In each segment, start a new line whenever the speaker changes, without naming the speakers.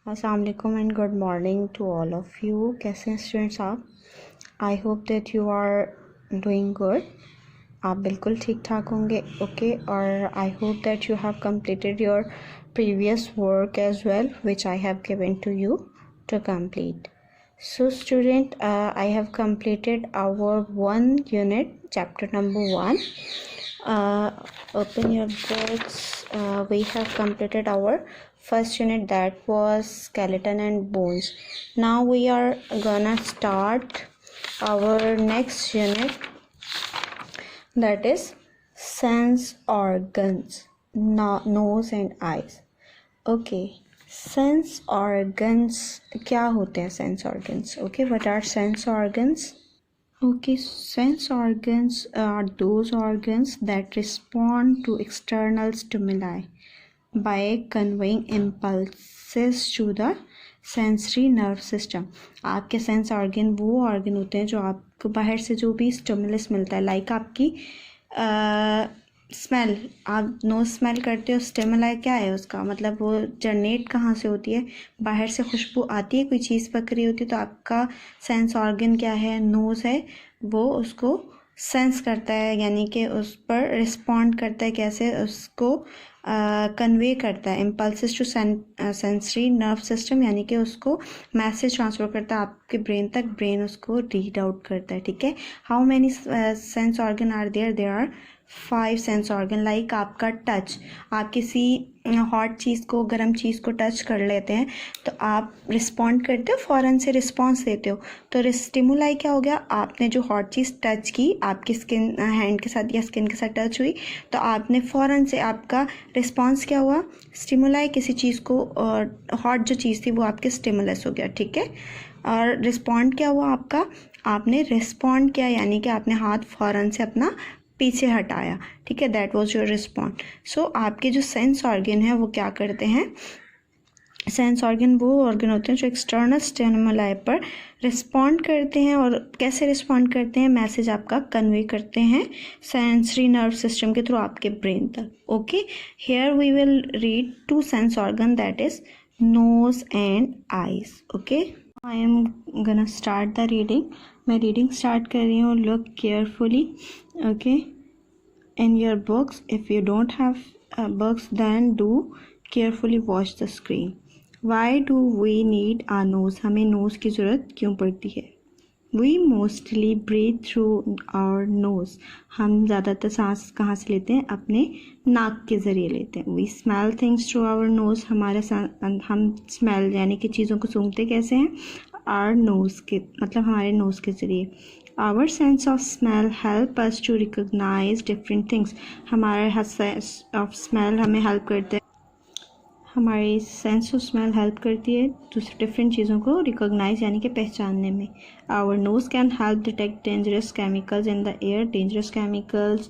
अस्सलाम वालेकुम and good morning to all of you. कैसे हैं स्टूडेंट्स आप? I hope that you are doing good. आप बिल्कुल ठीक ठाक होंगे, ओके। और I hope that you have completed your previous work as well which I have given to you to complete. So student, I have completed our one unit, chapter number 1. Open your books. We have completed our first unit, that was skeleton and bones. Now we are gonna start our next unit, that is sense organs, nose and eyes. Okay, sense organs क्या होते हैं? sense organs, okay, what are sense organs? Okay, sense organs are those organs that respond to external stimuli by conveying impulses to the sensory nerve system. आपके sense organ वो organ होते हैं जो आपको बाहर से जो भी स्टिमुलस मिलता है, लाइक आपकी स्मेल, आप नोज स्मेल करते हो, स्टिमुलाई क्या है उसका मतलब वो जनरेट कहाँ से होती है? बाहर से खुशबू आती है, कोई चीज़ पक रही होती है, तो आपका सेंस ऑर्गन क्या है? नोज़ है, वो उसको सेंस करता है, यानी कि उस पर रिस्पॉन्ड करता है। कैसे? उसको कन्वे करता है, impulses to sensory nerve system, यानी कि उसको मैसेज ट्रांसफर करता है आपके ब्रेन तक, ब्रेन उसको रीड आउट करता है, ठीक है। How many sense organ are there? There are 5 sense organ. Like आपका टच, आप किसी हॉट चीज़ को, गर्म चीज़ को टच कर लेते हैं तो आप रिस्पॉन्ड करते हो, फ़ौरन से रिस्पॉन्स देते हो। तो स्टिमुलाई क्या हो गया? आपने जो हॉट चीज़ टच की, आपकी स्किन हैंड के साथ या स्किन के साथ टच हुई, तो आपने फ़ौरन से, आपका रिस्पॉन्स क्या हुआ? स्टिमुलाई, किसी चीज़ को, हॉट जो चीज़ थी वो आपके स्टिमुलस हो गया, ठीक है। और रिस्पॉन्ड क्या हुआ आपका? आपने रिस्पॉन्ड किया, यानी कि आपने हाथ फ़ौरन से अपना पीछे हटाया, ठीक है। That was your respond. So आपके जो सेंस ऑर्गन है वो क्या करते हैं? सेंस ऑर्गन वो ऑर्गन होते हैं जो एक्सटर्नल स्टिमुलाई पर रिस्पॉन्ड करते हैं। और कैसे रिस्पॉन्ड करते हैं? मैसेज आपका कन्वे करते हैं सेंसरी नर्व सिस्टम के थ्रू आपके ब्रेन तक, okay. Here we will read 2 sense organ, that is nose and eyes, okay. I am gonna start the reading. मैं रीडिंग स्टार्ट कर रही हूँ, look carefully, okay, in your books. If you don't have books, then do carefully watch the screen. Why do we need our nose? हमें nose की ज़रूरत क्यों पड़ती है? We mostly breathe through our nose. हम ज़्यादातर सांस कहाँ से लेते हैं? अपने नाक के ज़रिए लेते हैं। We smell things through our nose. हम स्मेल यानी कि चीज़ों को सूंघते कैसे हैं? Our nose के मतलब हमारे नोज़ के ज़रिए। Our sense of smell help us to recognize different things. हमारा sense of smell हमें हेल्प करते हैं, हमारी सेंस ऑफ स्मेल हेल्प करती है दूसरी डिफरेंट चीज़ों को रिकॉग्नाइज यानी कि पहचानने में। Our nose can help detect dangerous chemicals in the air. Dangerous chemicals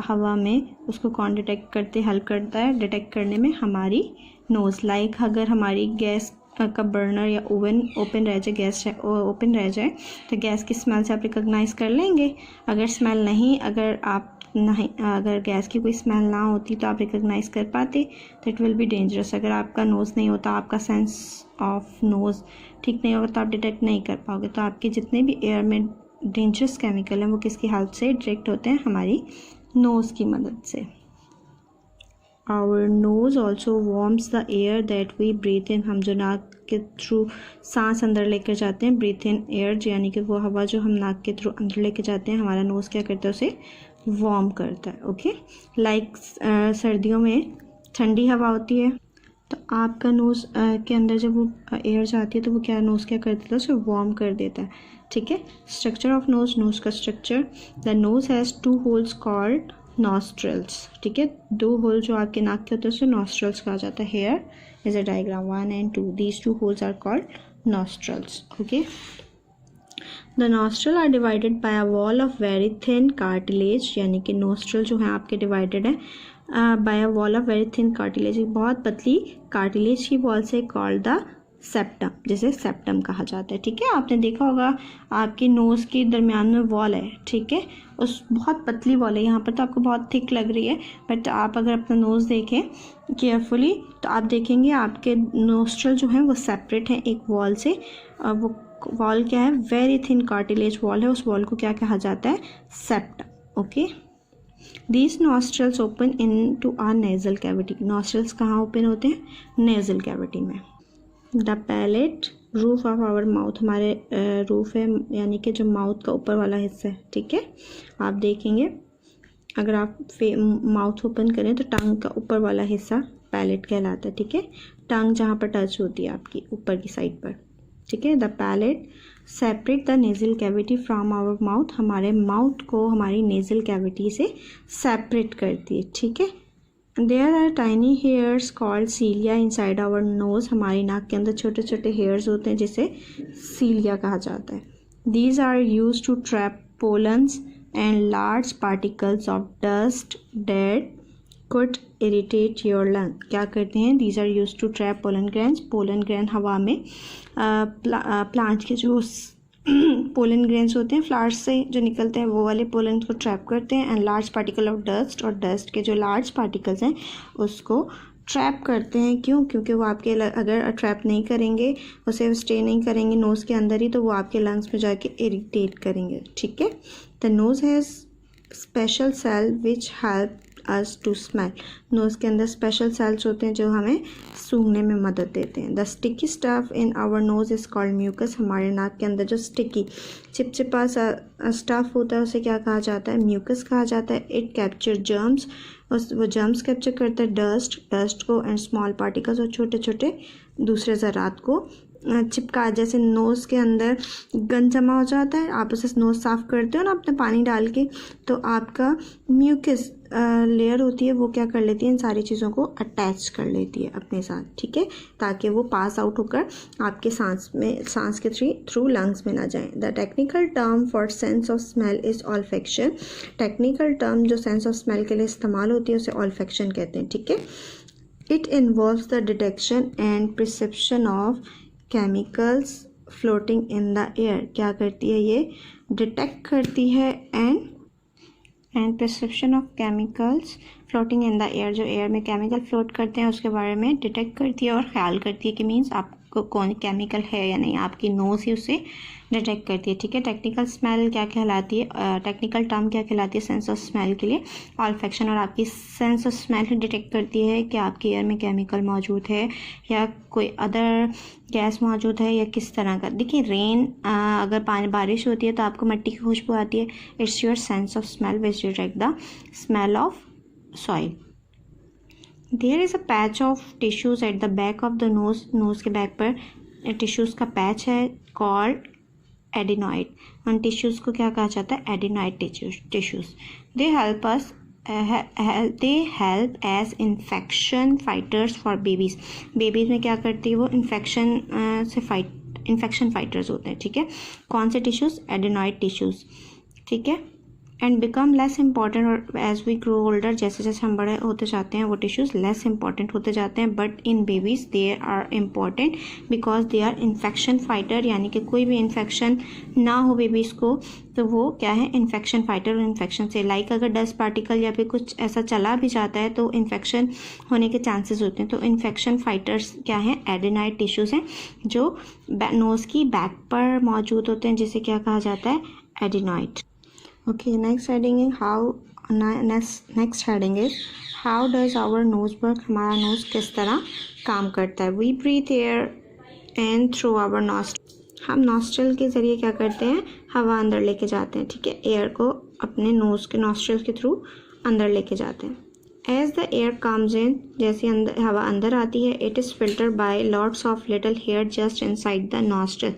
हवा में, उसको कौन डिटेक्ट करते, हेल्प करता है डिटेक्ट करने में? हमारी नोज़। लाइक अगर हमारी गैस का बर्नर या ओवन ओपन रह जाए, गैस ओपन रह जाए, तो गैस की स्मेल से आप रिकॉग्नाइज़ कर लेंगे। अगर स्मेल नहीं, अगर गैस की कोई स्मेल ना होती तो आप रिकॉग्नाइज़ कर पाते, तो इट विल बी डेंजरस। अगर आपका नोज़ नहीं होता, आपका सेंस ऑफ नोज़ ठीक नहीं होगा, तो आप डिटेक्ट नहीं कर पाओगे। तो आपके जितने भी एयर में डेंजरस केमिकल हैं वो किसकी हेल्प से डिटेक्ट होते हैं? हमारी नोज़ की मदद से। Our nose also warms the air that we breathe in. हम जो नाक के थ्रू सांस अंदर लेकर जाते हैं, ब्रीथ इन एयर, यानी कि वो हवा जो हम नाक के थ्रू अंदर लेकर जाते हैं, हमारा नोज़ क्या करता है? उसे वार्म करता है, ओके। लाइक सर्दियों में ठंडी हवा होती है, तो आपका नोज़ के अंदर जब वो एयर जाती है तो वो क्या, नोज़ क्या कर देता है? उसे वार्म कर देता है, ठीक है। स्ट्रक्चर ऑफ नोज़, नोज़ का स्ट्रक्चर। The nose has 2 holes called nostrils, ठीक है। 2 होल जो आपके नाक के होते हैं उसे नॉस्ट्रल्स कहा जाता है। Here is a diagram 1 and 2. These 2 holes are called nostrils, okay. The nostril are divided by a wall of very thin cartilage, यानी कि nostril जो है आपके डिवाइडेड है by a wall of very thin cartilage, बहुत पतली cartilage की wall से, called the सेप्टम, जिसे सेप्टम कहा जाता है। ठीक है, आपने देखा होगा आपकी नोज़ के दरमियान में वॉल है, ठीक है, उस बहुत पतली वॉल है। यहाँ पर तो आपको बहुत थिक लग रही है, बट आप अगर अपना नोज़ देखें केयरफुली तो आप देखेंगे आपके नोस्ट्रल जो हैं वो सेपरेट हैं एक वॉल से। वो वॉल क्या है, वेरी थिन कार्टिलेज वॉल है, उस वॉल को क्या कहा जाता है, septum. Okay, These nostrils open into our nasal cavity. Nostrils कहाँ ओपन होते हैं, nasal cavity में। The palate, roof of our mouth, हमारे रूफ है यानी कि जो माउथ का ऊपर वाला हिस्सा है। ठीक है, आप देखेंगे अगर आप माउथ ओपन करें तो टंग का ऊपर वाला हिस्सा पैलेट कहलाता है। ठीक है, टंग जहाँ पर टच होती है आपकी ऊपर की साइड पर। ठीक है, the palate separate the nasal cavity from our mouth, हमारे माउथ को हमारी नेज़ल कैविटी से सेपरेट करती है। ठीक है, there are tiny hairs called cilia inside our nose, हमारी नाक के अंदर छोटे छोटे हेयर्स होते हैं जिसे सीलिया कहा जाता है। These are use to trap pollens and large particles of dust that could irritate your lung, क्या करते हैं, these are used to trap pollen grains, pollen grain हवा में प्लांट के जो पोलन ग्रेन्स होते हैं फ्लावर्स से जो निकलते हैं वो वाले पोलन को ट्रैप करते हैं। And large particle of dust, और डस्ट के जो लार्ज पार्टिकल्स हैं उसको ट्रैप करते हैं। क्यों, क्योंकि वो आपके अगर ट्रैप नहीं करेंगे, उसे स्टे नहीं करेंगे नोज़ के अंदर ही, तो वो आपके लंग्स में जाके इरिटेट करेंगे। ठीक है, the nose has special cell which help us to smell, nose के अंदर स्पेशल सेल्स होते हैं जो हमें सूंघने में मदद देते हैं। The sticky stuff in our nose is called mucus, हमारे नाक के अंदर जो स्टिकी चिपचिपा सा स्टफ होता है उसे क्या कहा जाता है, म्यूकस कहा जाता है। इट कैप्चर जर्म्स, वो जर्म्स कैप्चर करता है डस्ट को एंड स्मॉल पार्टिकल्स, और छोटे छोटे दूसरे ज़रात को चिपका। जैसे नोज़ के अंदर गंद जमा हो जाता है, आप उसे नोज़ साफ़ करते हो ना अपने पानी डाल के, तो आपका म्यूकस लेयर होती है वो क्या कर लेती है, इन सारी चीज़ों को अटैच कर लेती है अपने साथ। ठीक है, ताकि वो पास आउट होकर आपके सांस के थ्रू लंग्स में ना जाए। The technical term for sense of smell is olfaction, technical term जो सेंस ऑफ स्मेल के लिए इस्तेमाल होती है उसे ऑल्फैक्शन कहते हैं। ठीक है, it involves the detection and perception of chemicals floating in the air, क्या करती है, ये डिटेक्ट करती है and perception of chemicals floating in the air, जो एयर में केमिकल फ्लोट करते हैं उसके बारे में डिटेक्ट करती है और ख्याल करती है कि मीन्स आपको कौन केमिकल है या नहीं, आपकी नोज़ ही उसे डिटेक्ट करती है। ठीक है, टेक्निकल स्मेल क्या कहलाती है, टेक्निकल टर्म क्या कहलाती है सेंस ऑफ स्मेल के लिए, ऑल्फैक्शन, और आपकी sense of smell he detect करती है कि आपके एयर में केमिकल मौजूद है या कोई अदर गैस मौजूद है या किस तरह का। देखिए रेन, अगर बारिश होती है तो आपको मिट्टी की खुशबू आती है, it's your sense of smell which detect the smell of soil. There is a patch of tissues at the back of the nose के बैक पर टिश्यूज़ का पैच है कॉल्ड एडिनॉइड, उन टिश्यूज़ को क्या कहा जाता है, adenoid tissues. They help us they help as infection fighters for babies, babies में क्या करती है वो इन्फेक्शन फाइटर्स होते हैं। ठीक है, कौन से टिश्यूज़, एडिनॉइड टिश्यूज़। ठीक है, एंड बिकम लेस इंपॉर्टेंट, और एज वी ग्रो ओल्डर, जैसे जैसे हम बड़े होते जाते हैं वो टिश्यूज़ लेस इंपॉर्टेंट होते जाते हैं। But in babies they are important because they are infection fighter, यानी कि कोई भी इन्फेक्शन ना हो बेबीज़ को तो वो क्या है, इन्फेक्शन फाइटर, और इन्फेक्शन से लाइक अगर डस्ट पार्टिकल या फिर कुछ ऐसा चला भी जाता है तो इन्फेक्शन होने के चांसेस होते हैं। तो इन्फेक्शन फाइटर्स क्या हैं, एडिनॉइड टिश्यूज़ हैं जो नोज़ की बैक पर मौजूद होते हैं, जिसे क्या कहा जाता है, adenoid. Okay, next heading is how does our nose work, हमारा नोज़ किस तरह काम करता है। We breathe air in through our nostril, हम नॉस्ट्रल के ज़रिए क्या करते हैं, हवा अंदर लेके जाते हैं। ठीक है, एयर को अपने नोज़ के नॉस्ट्रल के थ्रू अंदर लेके जाते हैं। As the air comes in, जैसे हवा अंदर आती है, it is filtered by lots of little hair just inside the nostril,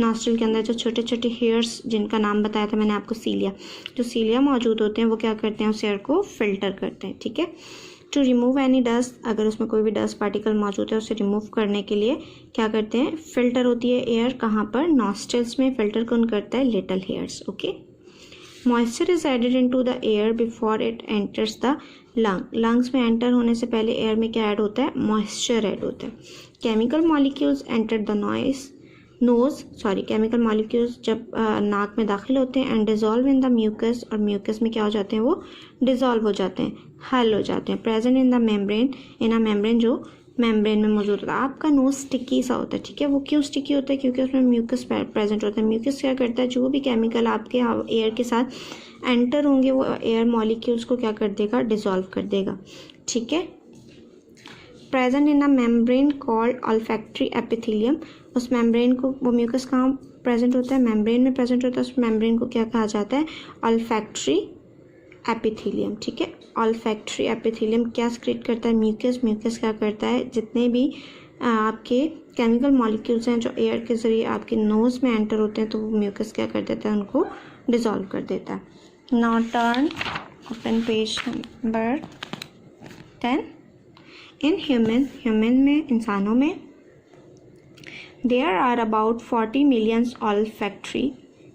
nostril के अंदर जो छोटे छोटे हेयर्स जिनका नाम बताया था मैंने आपको, सीलिया, जो सीलिया मौजूद होते हैं वो क्या करते हैं, उस एयर को फिल्टर करते हैं। ठीक है, टू रिमूव एनी डस्ट, अगर उसमें कोई भी डस्ट पार्टिकल मौजूद है उसे रिमूव करने के लिए क्या करते हैं, फिल्टर होती है एयर, कहाँ पर, नॉस्ट्रल्स में। फिल्टर कौन करता है, little hairs. Okay, moisture is added into the air before it enters the lungs में एंटर होने से पहले एयर में क्या ऐड होता है, मॉइस्चर ऐड होता है। Chemical molecules enter the chemical molecules जब नाक में दाखिल होते हैं and dissolve in the mucus, और म्यूकस में क्या हो जाते हैं, वो डिजॉल्व हो जाते हैं, हल हो जाते हैं। Present in the membrane, in a membrane, जो मेम्ब्रेन में मौजूद होता है। आपका नोज स्टिकी सा होता है, ठीक है। वो क्यों स्टिकी होता है, क्योंकि उसमें म्यूकस प्रेजेंट होता है। म्यूकस क्या करता है, जो भी केमिकल आपके एयर के साथ एंटर होंगे वो एयर मॉलिक्यूल्स को क्या कर देगा, डिसॉल्व कर देगा, ठीक है। Present in a membrane called olfactory epithelium, उस मेम्ब्रेन को, वो म्यूकस कहाँ प्रेजेंट होता है, मेम्ब्रेन में प्रेजेंट होता है, उस मेम्ब्रेन को क्या कहा जाता है, ऑल्फैक्टरी एपिथेलियम, ठीक है। ऑल्फैक्टरी एपिथेलियम क्या सिक्रेट करता है, म्यूकस क्या करता है, जितने भी आपके केमिकल मॉलिक्यूल्स हैं जो एयर के ज़रिए आपके नोज़ में एंटर होते हैं, तो वो म्यूकस क्या कर देता है, उनको डिसॉल्व कर देता है। Now turn open page number 10। In human में, इंसानों में, there are about 40 millions olfactory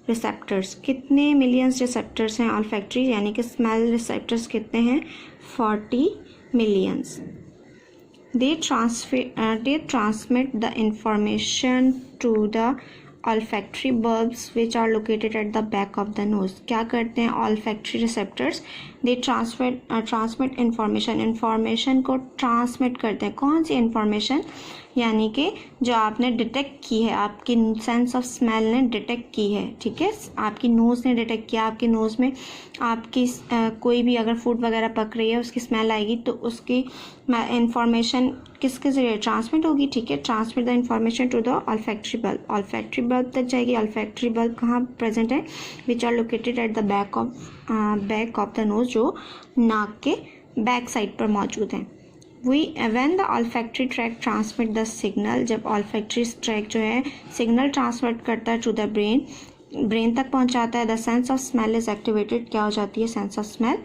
receptors. कितने मिलियंस रिसेप्टर्स हैं ऑल्फैक्टरी, यानी कि स्मेल रिसेप्टर्स कितने हैं, 40 millions. They transmit the information to the olfactory bulbs which are located at the back of the nose. क्या करते हैं olfactory receptors, they transmit information को transmit करते हैं। कौन सी information, यानी कि जो आपने डिटेक्ट की है, आपकी सेंस ऑफ स्मेल ने डिटेक्ट की है, ठीक है। आपकी नोज़ ने डिटेक्ट किया, आपकी नोज़ में आपकी कोई भी अगर फूड वगैरह पक रही है, उसकी स्मेल आएगी, तो उसकी इंफॉर्मेशन किसके ज़रिए ट्रांसमिट होगी, ठीक है। Transmit the information to the olfactory bulb, olfactory bulb तक जाएगी। ऑल्फैक्टरी बल्ब कहाँ प्रेजेंट है, which are located at the back of the nose, जो नाक के बैक साइड पर मौजूद हैं। when the olfactory tract transmit the signal, जब olfactory tract जो है सिग्नल ट्रांसमिट करता है टू द ब्रेन तक पहुंचाता है, the sense of smell is activated, क्या हो जाती है, सेंस ऑफ स्मेल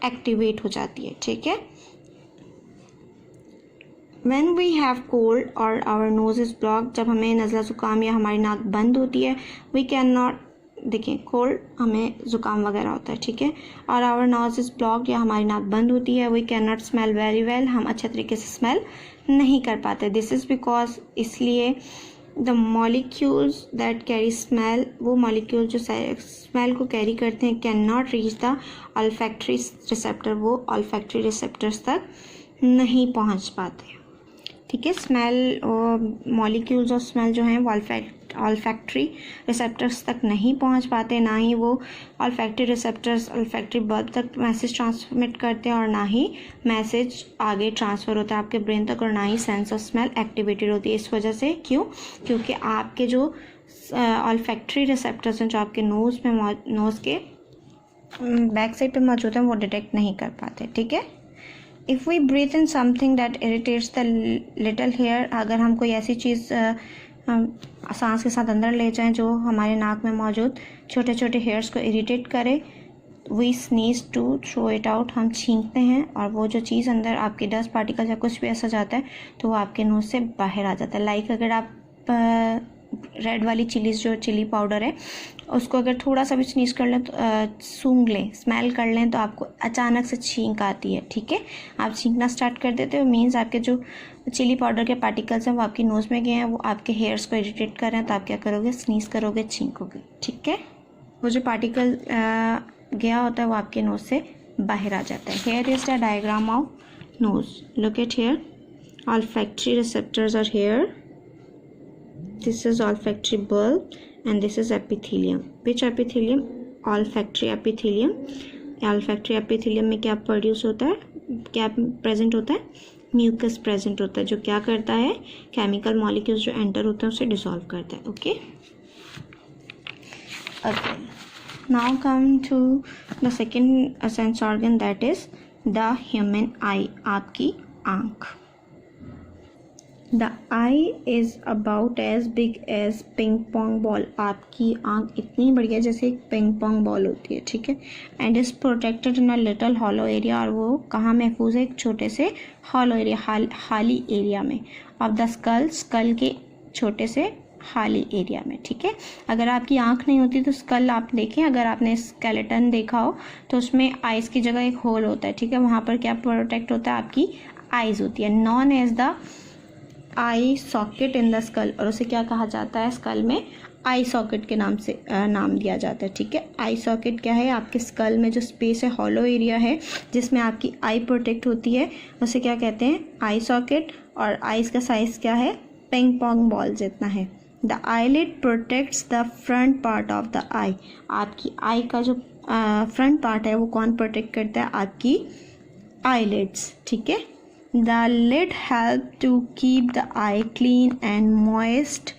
एक्टिवेट हो जाती है, ठीक है। when we have cold or our nose is blocked, जब हमें नज़ला ज़ुकाम या हमारी नाक बंद होती है, we cannot, देखिए कोल्ड हमें ज़ुकाम वगैरह होता है, ठीक है, और आवर नोज इज़ ब्लॉक्ड या हमारी नाक बंद होती है, we can not smell very well, हम अच्छे तरीके से स्मेल नहीं कर पाते। दिस इज़ बिकॉज, इसलिए the molecules that carry smell, वो मॉलिक्यूल जो स्मेल को कैरी करते हैं, can not reach the olfactory receptor, वो ऑल्फैक्टरी रिसेप्टर्स तक नहीं पहुंच पाते, ठीक है। स्मेल मॉलिक्यूल्स ऑफ स्मेल जो हैं वो ऑल्फैक्टरी रिसेप्टर्स तक नहीं पहुंच पाते, ना ही वो ऑल्फैक्टरी रिसेप्टर्स ऑल्फैक्टरी बल्ब तक मैसेज ट्रांसमिट करते हैं, और ना ही मैसेज आगे ट्रांसफ़र होता है आपके ब्रेन तक, और ना ही सेंस ऑफ स्मेल एक्टिवेटेड होती है। इस वजह से, क्यों, क्योंकि आपके जो ऑल्फैक्टरी रिसेप्टर्स हैं जो आपके नोज़ के बैक साइड पे मौजूद हैं, वो डिटेक्ट नहीं कर पाते, ठीक है। If we breathe in something that irritates the little hair, अगर हम कोई ऐसी चीज़ सांस के साथ अंदर ले जाएं जो हमारे नाक में मौजूद छोटे छोटे हेयर्स को इरिटेट करे, we sneeze to throw it out, हम छींकते हैं, और वो जो चीज़ अंदर आपके डस्ट पार्टिकल या कुछ भी ऐसा जाता है तो वो आपके नोज से बाहर आ जाता है। लाइक अगर आप रेड वाली चिलीज़, जो चिली पाउडर है, उसको अगर थोड़ा सा भी स्नीज कर लें, तो सूंघ लें, स्मेल कर लें, तो आपको अचानक से छींक आती है, ठीक है। आप छींकना स्टार्ट कर देते हो, मीन्स आपके जो चिली पाउडर के पार्टिकल्स हैं वो आपकी नोज़ में गए हैं, वो आपके हेयर्स को इरिटेट कर रहे हैं, तो आप क्या करोगे, स्नीज करोगे, छींकोगे, ठीक है। वो जो पार्टिकल गया होता है वो आपके नोज़ से बाहर आ जाता है। Here is the diagram of nose, look at here, olfactory receptors are here, this is olfactory bulb and this is epithelium. Which epithelium? Olfactory epithelium. Olfactory epithelium में क्या प्रोड्यूस होता है, क्या प्रेजेंट होता है, म्यूकस प्रेजेंट होता है, जो क्या करता है, केमिकल मॉलिक्यूल्स जो एंटर होते हैं उसे डिसॉल्व करता है, okay. Now come to the second sense organ, that is the human eye, आपकी आँख। The eye is about as big as ping pong ball. आपकी आँख इतनी बड़ी है जैसे एक पिंग पोंग बॉल होती है, ठीक है। And is protected in a little hollow area, और वो कहाँ महफूज है, एक छोटे से हॉलो एरिया, खाली एरिया में, ऑफ द स्कल, स्कल के छोटे से खाली एरिया में, ठीक है। अगर आपकी आंख नहीं होती तो स्कल आप देखें, अगर आपने स्केलेटन देखा हो तो उसमें आइज़ की जगह एक होल होता है, ठीक है। वहाँ पर क्या प्रोटेक्ट होता है, आपकी आइज़ होती है, known as the eye socket in the skull, और उसे क्या कहा जाता है, स्कल में आई सॉकेट के नाम से नाम दिया जाता है, ठीक है। आई सॉकेट क्या है, आपके स्कल में जो स्पेस है, हॉलो एरिया है जिसमें आपकी आई प्रोटेक्ट होती है, उसे क्या कहते हैं, आई सॉकेट। और आइज़ का साइज़ क्या है, पिंग पोंग बॉल जितना है। The eyelid protects the front part of the eye, आपकी आई का जो फ्रंट पार्ट है वो कौन प्रोटेक्ट करता है, आपकी आईलिड्स, ठीक है। The lid help to keep the eye clean and moist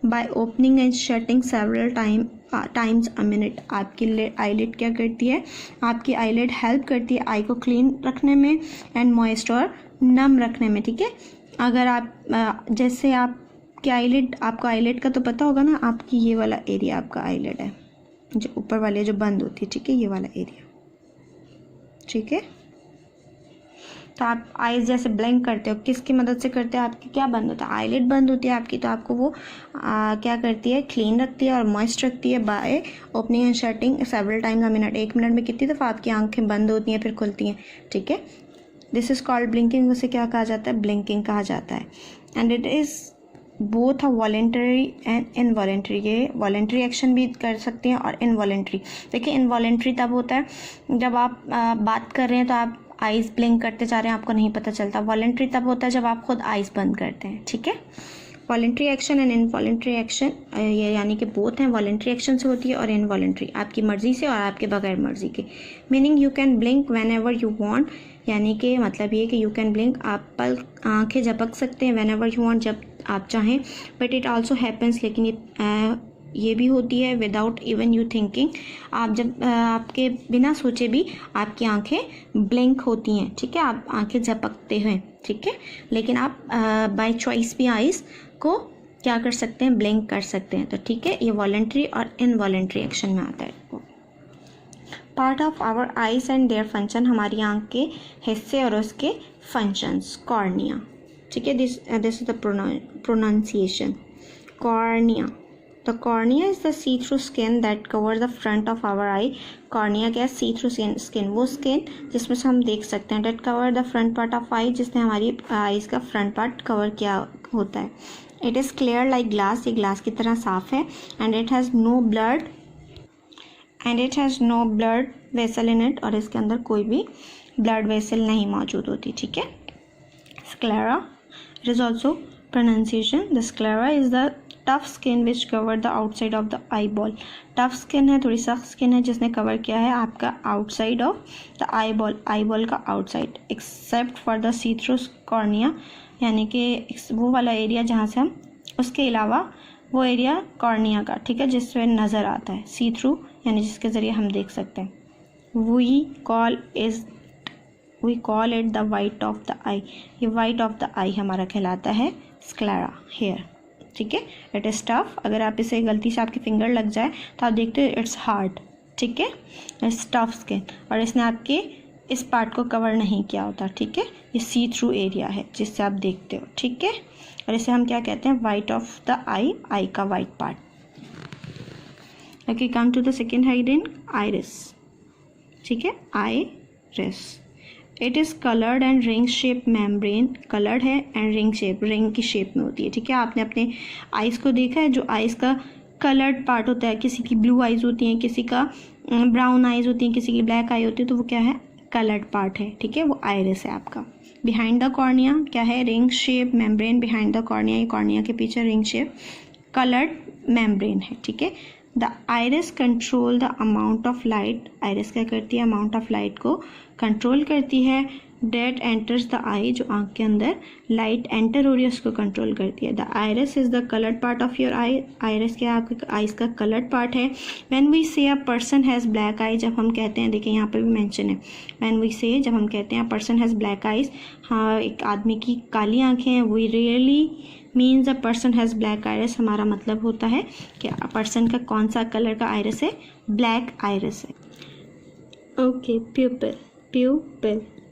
by opening and shutting several times a minute. आपकी आईलिड क्या करती है, आपकी आईलिड हेल्प करती है आई को क्लीन रखने में एंड मॉइस्ट और नम रखने में, ठीक है। अगर आप जैसे आपकी आईलिड, आपको आईलिड का तो पता होगा ना, आपकी ये वाला एरिया आपका आईलिड है, जो ऊपर वाले जो बंद होती है, ठीक है, ये वाला एरिया, ठीक है। तो आप आइज़ जैसे ब्लिंक करते हो, किसकी मदद से करते हो, आपकी क्या बंद होता है, आईलिड बंद होती है आपकी, तो आपको वो क्या करती है, क्लीन रखती है और मॉइस्ट रखती है by opening and shutting several times a minute. एक मिनट में कितनी दफ़ा आपकी आंखें बंद होती हैं फिर खुलती हैं, ठीक है। दिस इज़ कॉल्ड ब्लिंकिंग, उसे क्या कहा जाता है, ब्लिंकिंग कहा जाता है। And it is both a voluntary and involuntary, ये वॉलेंट्री एक्शन भी कर सकती हैं और इनवॉलेंट्री। देखिए इनवॉलेंट्री तब होता है जब आप बात कर रहे हैं तो आप आइज़ ब्लिंक करते जा रहे हैं, आपको नहीं पता चलता। वॉलेंट्री तब होता है जब आप खुद आइज़ बंद करते हैं, ठीक है। Voluntary action and involuntary action, ये यानी कि बोथ हैं, वॉलेंट्री एक्शन से होती है और इनवॉलेंट्री, आपकी मर्ज़ी से और आपके बगैर मर्ज़ी के। Meaning you can blink when ever you want, यानी कि मतलब ये कि यू कैन ब्लिंक, आप आंखें झपक सकते हैं व्हेन एवर यू वांट, जब आप चाहें। बट इट आल्सो हैपन्स, लेकिन ये भी होती है विदाउट इवन यू थिंकिंग, आप जब आपके बिना सोचे भी आपकी आंखें ब्लिंक होती हैं, ठीक है, आप आंखें झपकते हैं, ठीक है। लेकिन आप बाय चॉइस भी आइज़ को क्या कर सकते हैं, ब्लिंक कर सकते हैं, तो ठीक है। ये वॉलेंट्री और इनवॉलेंट्री एक्शन में आता है। Part of our eyes and their function, हमारी आंख के हिस्से और उसके फंक्शंस, कॉर्निया, ठीक है। This is the pronunciation, cornea. The cornea is the see-through skin that covers the front of our eye. Cornea क्या है, see-through skin, वो skin जिसमें से हम देख सकते हैं, that cover the front part of eye, जिसने हमारी आइज का फ्रंट पार्ट कवर किया होता है। It is clear like glass, ये ग्लास की तरह साफ है। And it has no blood vessel in it, और इसके अंदर कोई भी blood vessel नहीं मौजूद होती, ठीक है। Sclera, it is also pronunciation, the sclera is the tough skin which cover the outside of the eye ball. Tough skin है, थोड़ी सख्त स्किन है, जिसने कवर किया है आपका outside of the eye ball का outside, except for the see through cornea, यानी कि वो वाला एरिया जहाँ से हम, उसके अलावा वो एरिया कॉर्निया का, ठीक है, जिसमें नज़र आता है, सी थ्रू यानी जिसके ज़रिए हम देख सकते हैं। We call it the white of the eye, ये वाइट ऑफ द आई हमारा कहलाता है स्क्लेरा हेयर, ठीक है। इट इज़ टफ, अगर आप इसे गलती से आपकी फिंगर लग जाए तो आप देखते हो इट्स हार्ड, ठीक है, इट्स टफ स्किन, और इसने आपके इस पार्ट को कवर नहीं किया होता, ठीक है। ये सी थ्रू एरिया है जिससे आप देखते हो, ठीक है, और इसे हम क्या कहते हैं, वाइट ऑफ द आई का white part. Okay, come to the second heading, iris, ठीक है, iris. It is coloured and ring shape membrane, coloured है एंड रिंग शेप, रिंग की शेप में होती है, ठीक है। आपने अपने आइज़ को देखा है, जो आइज़ का कलर्ड पार्ट होता है, किसी की ब्लू आइज़ होती हैं, किसी का ब्राउन आइज़ होती हैं, किसी की ब्लैक आई होती है, तो वो क्या है, कलर्ड पार्ट है, ठीक है, वो आइरिस है आपका। बिहाइंड द कॉर्निया क्या है, ring shape membrane behind the cornea, ये कॉर्निया के पीछे रिंग शेप कलर्ड मेम्ब्रेन है, ठीक है। The iris control the amount of light, iris क्या करती है, अमाउंट ऑफ लाइट को कंट्रोल करती है। डेट एंटर्स द आई, जो आँख के अंदर लाइट एंटर हो रही है उसको कंट्रोल करती है। The iris is the coloured part of your I, iris क्या आपके आइज़ का कलर्ड पार्ट है। व्हेन वी से अ पर्सन हैज़ ब्लैक आई, जब हम कहते हैं, देखिए यहाँ पर भी मेंशन है, व्हेन वी से, जब हम कहते हैं पर्सन हैज़ ब्लैक आइज़, हाँ एक आदमी की काली आँखें हैं, we really means a person has black iris, हमारा मतलब होता है कि पर्सन का कौन सा कलर का आइरिस है, ब्लैक आइरिस है। Okay, pupil,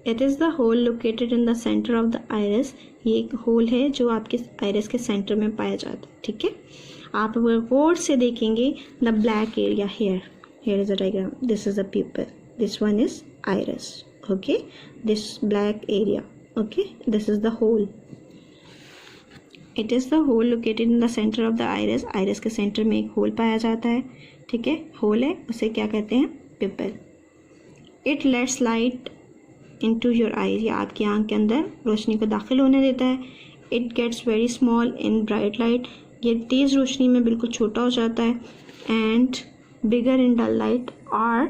it is the hole located in the centre of the iris. ये एक होल है जो आपके आइरिस के सेंटर में पाया जाता है, ठीक है। आप अगर गौर से देखेंगे the black area here is a diagram, this is the pupil, this one is iris, okay, this black area, okay, this is the hole, it is the hole located in the center of the iris। iris के centre में एक whole पाया जाता है, ठीक है, whole है, उसे क्या कहते हैं, pupil। it lets light into your eyes, ये आपकी आंख के अंदर रोशनी को दाखिल होने देता है। it gets very small in bright light, ये तेज़ रोशनी में बिल्कुल छोटा हो जाता है। and bigger in dull light, और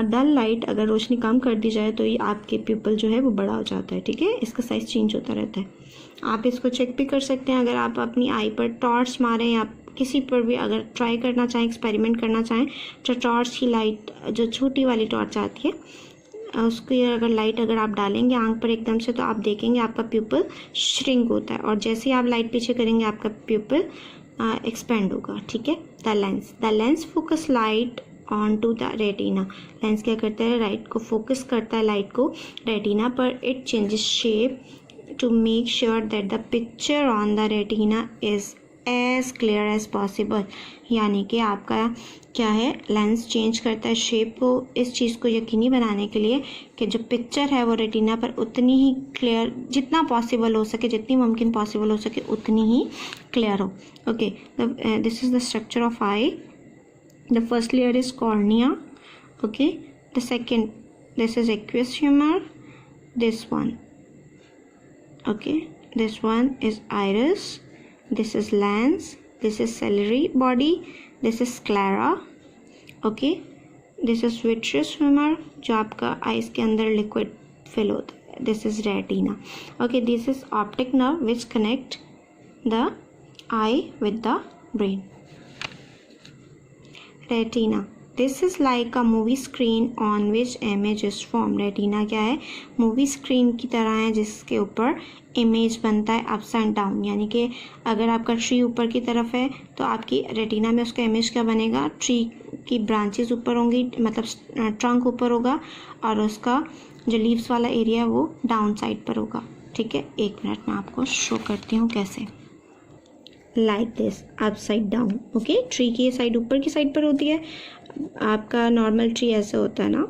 डल लाइट अगर रोशनी कम कर दी जाए तो ये आपके प्यूपल जो है वो बड़ा हो जाता है, ठीक है, इसका साइज़ चेंज होता रहता है। आप इसको चेक भी कर सकते हैं अगर आप अपनी आई पर टॉर्च मारें या किसी पर भी अगर ट्राई करना चाहें, एक्सपेरिमेंट करना चाहें, तो टॉर्च की लाइट जो छोटी वाली टॉर्च आती है उसकी अगर लाइट अगर आप डालेंगे आंख पर एकदम से, तो आप देखेंगे आपका प्यूपल श्रिंक होता है, और जैसे ही आप लाइट पीछे करेंगे आपका प्यूपल एक्सपेंड होगा, ठीक है। The lens focus light on to the retina, lens क्या करता है, लाइट को फोकस करता है, लाइट को रेटिना पर। It changes shape to make sure that the picture on the retina is as clear as possible, यानी कि आपका क्या है, लेंस चेंज करता है शेप को इस चीज़ को यकीनी बनाने के लिए कि जो पिक्चर है वो रेटिना पर उतनी ही क्लियर, जितना पॉसिबल हो सके, जितनी मुमकिन पॉसिबल हो सके उतनी ही क्लियर हो। Okay, this is the structure of I. The first layer is cornea, okay, the second, this is aqueous humour, this one, okay, this one is iris, this is lens, this is ciliary body, this is sclera, okay, this is vitreous humor जो आपका eyes के अंदर liquid fill होता है, this is retina, okay, this is optic nerve which connect the eye with the brain। retina, this is like a movie screen on which image is formed। retina क्या है, movie screen की तरह है जिसके ऊपर image बनता है ups and down, यानी कि अगर आपका ट्री ऊपर की तरफ है तो आपकी रेटिना में उसका इमेज क्या बनेगा, ट्री की ब्रांचेस ऊपर होंगी, मतलब ट्रंक ऊपर होगा, और उसका जो लीव्स वाला एरिया वो डाउन साइड पर होगा, ठीक है। एक मिनट में आपको शो करती हूँ कैसे, like this, upside down, okay. Tree की ये साइड ऊपर की साइड पर होती है, आपका नॉर्मल ट्री ऐसे होता है ना,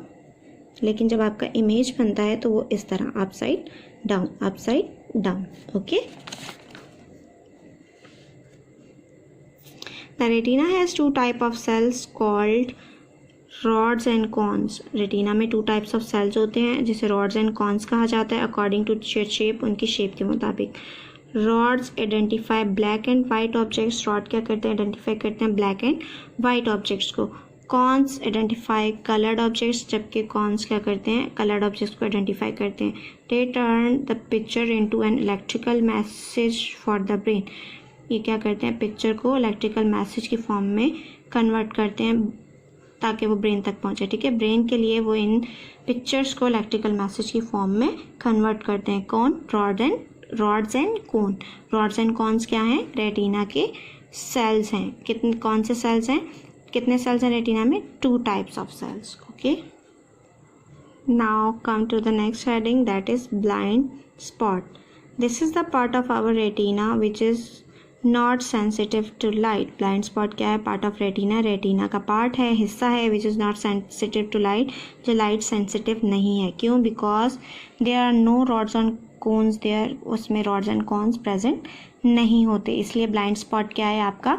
लेकिन जब आपका इमेज बनता है तो वो इस तरह upside down, upside down, okay. The retina has two type of cells called rods and cones। Retina में 2 टाइप्स ऑफ सेल्स होते हैं जिसे rods and cones कहा जाता है अकॉर्डिंग टू शेप, उनकी शेप के मुताबिक। Rods identify black and white objects, rod क्या करते हैं, आइडेंटिफाई करते हैं ब्लैक एंड वाइट ऑब्जेक्ट्स को। कॉन्स आइडेंटिफाई कलर्ड ऑब्जेक्ट्स, जबकि कॉन्स क्या करते हैं, कलर्ड ऑब्जेक्ट्स को आइडेंटिफाई करते हैं। They turn the picture into an electrical message for the brain, ये क्या करते हैं, पिक्चर को इलेक्ट्रिकल मैसेज की फॉर्म में कन्वर्ट करते हैं ताकि वो ब्रेन तक पहुंचे, ठीक है। ब्रेन के लिए वो इन पिक्चर्स को इलेक्ट्रिकल मैसेज की फॉर्म में कन्वर्ट करते हैं। कौन, rods and cone. Rods and cons क्या हैं, रेटिना के सेल्स हैं। कितने, कौन से सेल्स हैं, कितने सेल्स हैं रेटिना में, 2 types of cells, okay. Now come to the next heading, that is blind spot. This is the part of our retina which is not sensitive to light. Blind spot क्या है, part of retina, retina का part है, हिस्सा है which is not sensitive to light, जो light sensitive नहीं है। क्यों, because there are no rods and cones there, उसमें रॉड्स एंड कोन्स प्रेजेंट नहीं होते, इसलिए ब्लाइंड स्पॉट क्या है आपका,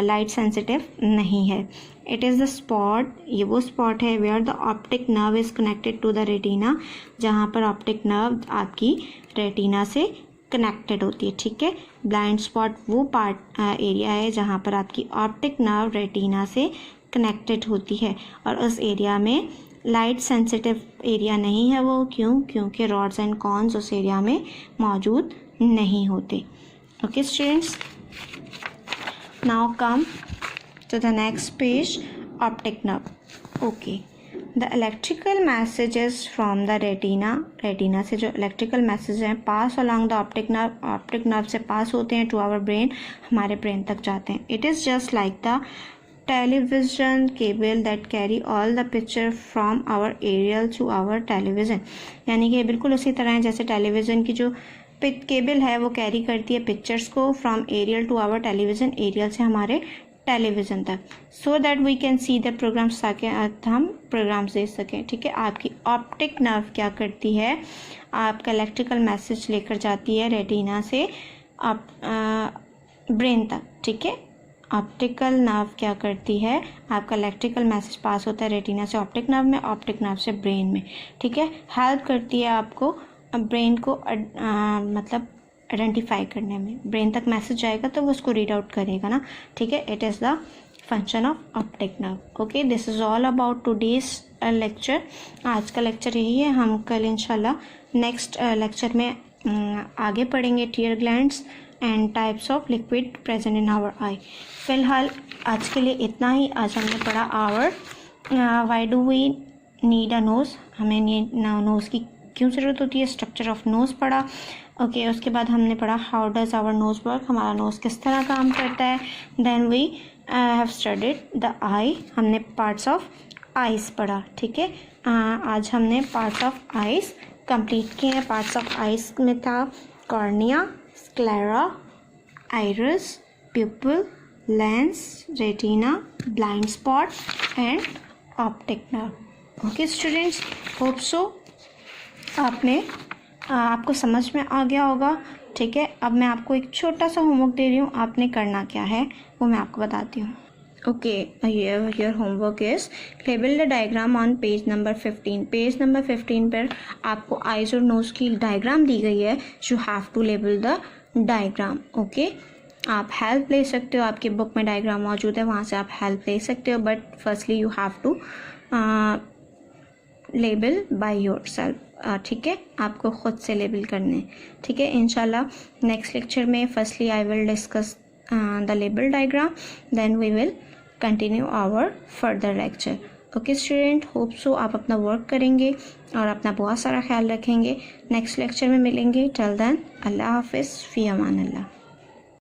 लाइट सेंसिटिव नहीं है। इट इज़ द स्पॉट, ये वो स्पॉट है where the optic nerve is connected to the retina, जहाँ पर ऑप्टिक नर्व आपकी रेटिना से कनेक्टेड होती है, ठीक है। ब्लाइंड स्पॉट वो पार्ट एरिया है जहाँ पर आपकी ऑप्टिक नर्व रेटिना से कनेक्टेड होती है, और उस एरिया में लाइट सेंसिटिव एरिया नहीं है वो। क्यों, क्योंकि रॉड्स एंड कॉन्स उस एरिया में मौजूद नहीं होते। Okay students, now come to the next page, optic nerve. Okay, the electrical messages from the retina, retina से जो इलेक्ट्रिकल मैसेज हैं pass along the optic nerve से पास होते हैं टू आवर ब्रेन, हमारे ब्रेन तक जाते हैं। It is just like the television cable that carry all the picture from our aerial to our television, यानी कि बिल्कुल उसी तरह है जैसे टेलीविज़न की जो केबल है वो कैरी करती है पिक्चर्स को from aerial to our television, aerial से हमारे टेलीविज़न तक, so that we can see the programmes, ताकि हम प्रोग्राम्स देख सकें। ठीक है, आपकी ऑप्टिक नर्व क्या करती है, आपका इलेक्ट्रिकल मैसेज लेकर जाती है रेटिना से आप ब्रेन तक। ठीक है, ऑप्टिकल नर्व क्या करती है, आपका इलेक्ट्रिकल मैसेज पास होता है रेटिना से ऑप्टिक नर्व में, ऑप्टिक नर्व से ब्रेन में। ठीक है, हेल्प करती है आपको ब्रेन को मतलब आइडेंटिफाई करने में। ब्रेन तक मैसेज जाएगा तो वो उसको रीड आउट करेगा ना। ठीक है, it is the function of optic nerve. Okay, this is all about today's lecture. आज का लेक्चर यही है, हम कल इंशाल्लाह नेक्स्ट लेक्चर में आगे पढ़ेंगे tear glands and types of liquid present in our eye. फ़िलहाल आज के लिए इतना ही। आज हमने पढ़ा our why do we need a nose, हमें नोज़ की क्यों ज़रूरत होती है, स्ट्रक्चर ऑफ नोज़ पढ़ा। ओके, उसके बाद हमने पढ़ा how does our nose work, हमारा नोज़ किस तरह काम करता है। Then we have studied the eye, हमने पार्ट्स ऑफ आइज़ पढ़ा। ठीक है, आज हमने पार्ट्स ऑफ आइज़ कंप्लीट किए हैं। पार्ट्स ऑफ आइज़ में था cornea, sclera, iris, प्यूपिल, lens, retina, blind spot and optic nerve. Okay students, hope so आपको समझ में आ गया होगा। ठीक है, अब मैं आपको एक छोटा सा होमवर्क दे रही हूँ, आपने करना क्या है वो मैं आपको बताती हूँ। Okay, your homework is label the diagram on page number 15। Page number 15 पर आपको आइज और नोज की डायग्राम दी गई है। You have to label the diagram. Okay, आप हेल्प ले सकते हो, आपकी बुक में डायग्राम मौजूद है, वहाँ से आप हेल्प ले सकते हो, but firstly you have to label by yourself. ठीक है, आपको ख़ुद से लेबल करने। ठीक है, इंशाल्लाह नेक्स्ट लेक्चर में firstly I will discuss the label diagram, then we will continue our further lecture. Okay student, hope so आप अपना वर्क करेंगे और अपना बहुत सारा ख्याल रखेंगे। नेक्स्ट लेक्चर में मिलेंगे। टिल देन अल्लाह हाफिज़, फ़ी अमान अल्लाह।